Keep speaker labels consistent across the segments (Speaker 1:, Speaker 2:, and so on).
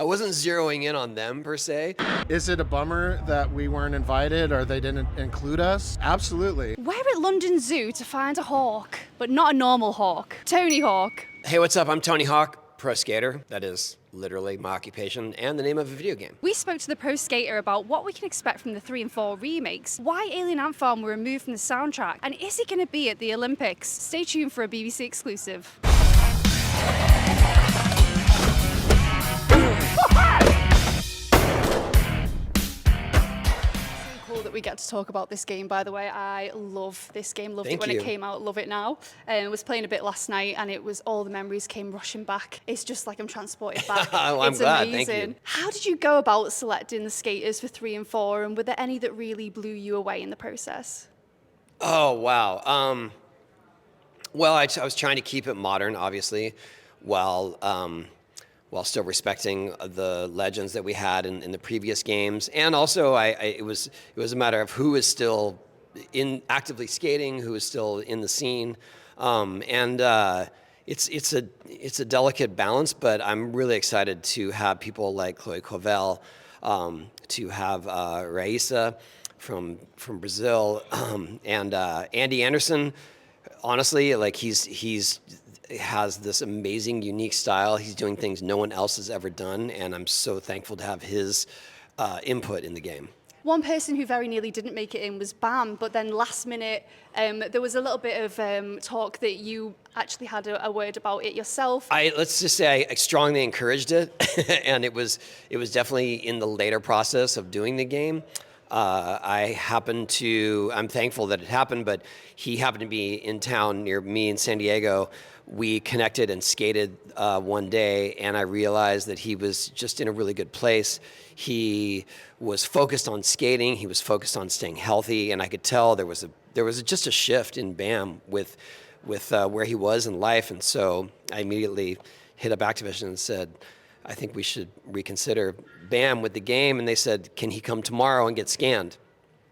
Speaker 1: I wasn't zeroing in on them per se.
Speaker 2: Is it a bummer that we weren't invited or they didn't include us? Absolutely.
Speaker 3: We're at London Zoo to find a hawk, but not a normal hawk. Tony Hawk.
Speaker 1: Hey, what's up? I'm Tony Hawk, pro skater. That is literally my occupation and the name of a video game.
Speaker 3: We spoke to the pro skater about what we can expect from the 3 and 4 remakes, why Alien Ant Farm were removed from the soundtrack, and is it going to be at the Olympics? Stay tuned for a BBC exclusive. Cool that we get to talk about this game, by the way. I love this game, loved it when it came out, love it now. I was playing a bit last night and it was all the memories came rushing back. It's just like I'm transported back.
Speaker 1: Well, I'm
Speaker 3: it's
Speaker 1: glad.
Speaker 3: amazing.
Speaker 1: Thank you.
Speaker 3: How did you go about selecting the skaters for 3 and 4, and were there any that really blew you away in the process?
Speaker 1: Oh, wow. Well, I was trying to keep it modern, obviously, while still respecting the legends that we had in the previous games. And also, it was a matter of who is still actively skating, who is still in the scene. It's a delicate balance, but I'm really excited to have people like Chloe Covell, to have Raisa from Brazil, and Andy Anderson. Honestly, like he's has this amazing, unique style. He's doing things no one else has ever done, and I'm so thankful to have his input in the game.
Speaker 3: One person who very nearly didn't make it in was Bam, but then last minute there was a little bit of talk that you actually had a word about it yourself.
Speaker 1: Let's just say I strongly encouraged it, and it was definitely in the later process of doing the game. I'm thankful that it happened, but he happened to be in town near me in San Diego. We connected and skated one day, and I realized that he was just in a really good place. He was focused on skating. He was focused on staying healthy, and I could tell there was just a shift in Bam with where he was in life. And so I immediately hit up Activision and said, I think we should reconsider Bam with the game. And they said, can he come tomorrow and get scanned?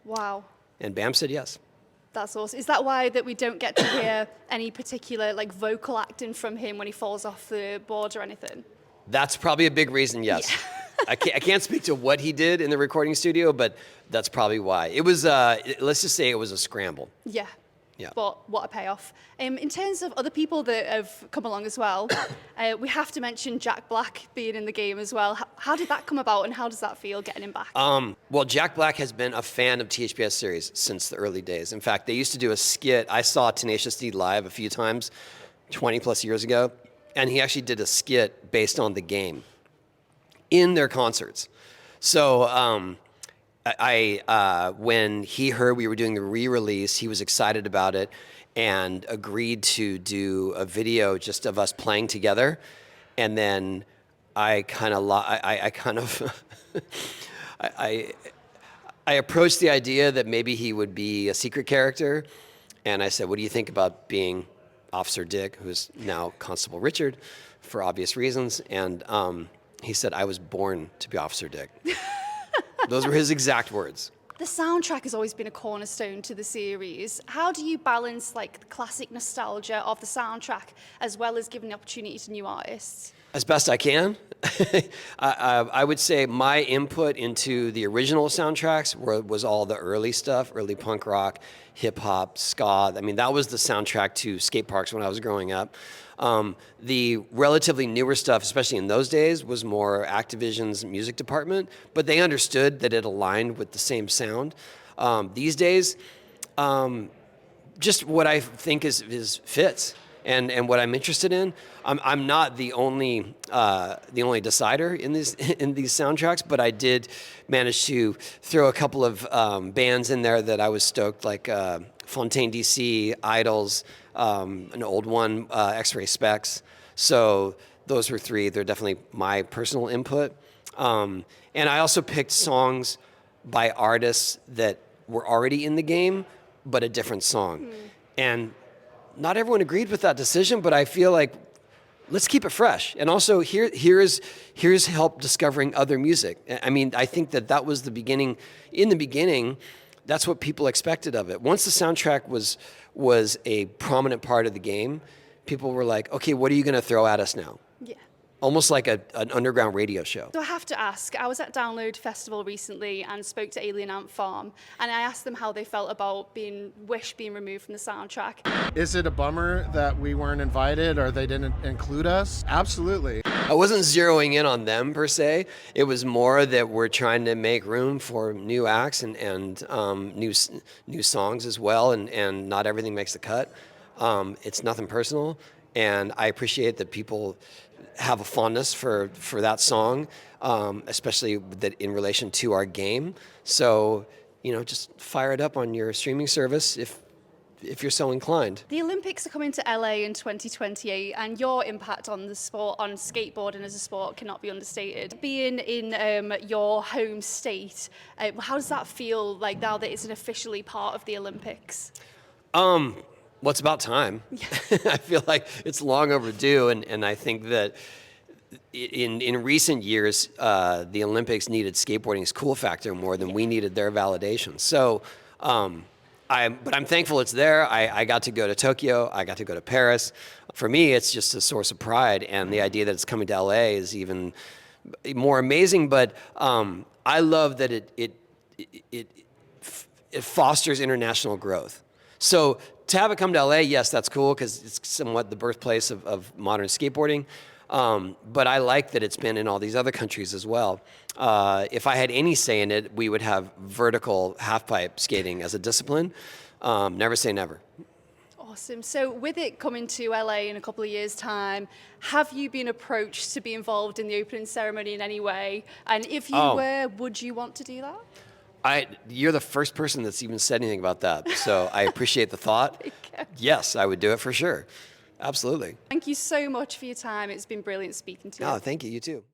Speaker 3: Wow.
Speaker 1: And Bam said yes.
Speaker 3: That's awesome. Is that why that we don't get to hear any particular like vocal acting from him when he falls off the board or anything?
Speaker 1: That's probably a big reason, yes. Yeah. I can't speak to what he did in the recording studio, but that's probably why. It was, let's just say it was a scramble.
Speaker 3: Yeah.
Speaker 1: Yeah.
Speaker 3: But what a payoff. In terms of other people that have come along as well, we have to mention Jack Black being in the game as well. How did that come about, and how does that feel getting him back?
Speaker 1: Well, Jack Black has been a fan of THPS series since the early days. In fact, they used to do a skit. I saw Tenacious D live a few times, 20 plus years ago, and he actually did a skit based on the game in their concerts. So when he heard we were doing the re-release, he was excited about it and agreed to do a video just of us playing together. And then I approached the idea that maybe he would be a secret character. And I said, what do you think about being Officer Dick, who's now Constable Richard, for obvious reasons? And he said, I was born to be Officer Dick. Those were his exact words.
Speaker 3: The soundtrack has always been a cornerstone to the series. How do you balance like the classic nostalgia of the soundtrack as well as giving the opportunity to new artists?
Speaker 1: As best I can. I would say my input into the original soundtracks was all the early stuff, early punk rock, hip hop, ska. I mean, that was the soundtrack to skate parks when I was growing up. The relatively newer stuff, especially in those days, was more Activision's music department, but they understood that it aligned with the same sound. These days, just what I think is fits. And what I'm interested in, I'm not the only decider in these soundtracks, but I did manage to throw a couple of bands in there that I was stoked, like Fontaine DC, Idols, an old one, X-Ray Specs. So those were 3. They're definitely my personal input. And I also picked songs by artists that were already in the game, but a different song. And not everyone agreed with that decision, but I feel like let's keep it fresh. And also here's help discovering other music. I mean, I think that was the beginning. In the beginning, that's what people expected of it. Once the soundtrack was a prominent part of the game, people were like, okay, what are you going to throw at us now?
Speaker 3: Yeah.
Speaker 1: almost like an underground radio show.
Speaker 3: So I have to ask, I was at Download Festival recently and spoke to Alien Ant Farm, and I asked them how they felt about Wish being removed from the soundtrack.
Speaker 2: Is it a bummer that we weren't invited or they didn't include us? Absolutely.
Speaker 1: I wasn't zeroing in on them per se. It was more that we're trying to make room for new acts and new songs as well, and not everything makes the cut. It's nothing personal, and I appreciate that people have a fondness for that song, especially that in relation to our game. So, just fire it up on your streaming service if you're so inclined.
Speaker 3: The Olympics are coming to LA in 2028, and your impact on the sport, on skateboarding as a sport, cannot be understated. Being in your home state, how does that feel like now that it's officially part of the Olympics?
Speaker 1: Well, it's about time. I feel like it's long overdue, and I think that in recent years, the Olympics needed skateboarding's cool factor more than we needed their validation. So, but I'm thankful it's there. I got to go to Tokyo. I got to go to Paris. For me, it's just a source of pride, and the idea that it's coming to LA is even more amazing. But I love that it fosters international growth. So to have it come to LA, yes, that's cool because it's somewhat the birthplace of modern skateboarding. But I like that it's been in all these other countries as well. If I had any say in it, we would have vertical halfpipe skating as a discipline. Never say never.
Speaker 3: Awesome. So with it coming to LA in a couple of years' time, have you been approached to be involved in the opening ceremony in any way? And if you were, would you want to do that?
Speaker 1: You're the first person that's even said anything about that, so I appreciate the thought. Yes, I would do it for sure. Absolutely.
Speaker 3: Thank you so much for your time. It's been brilliant speaking to you.
Speaker 1: Oh, thank you. You too.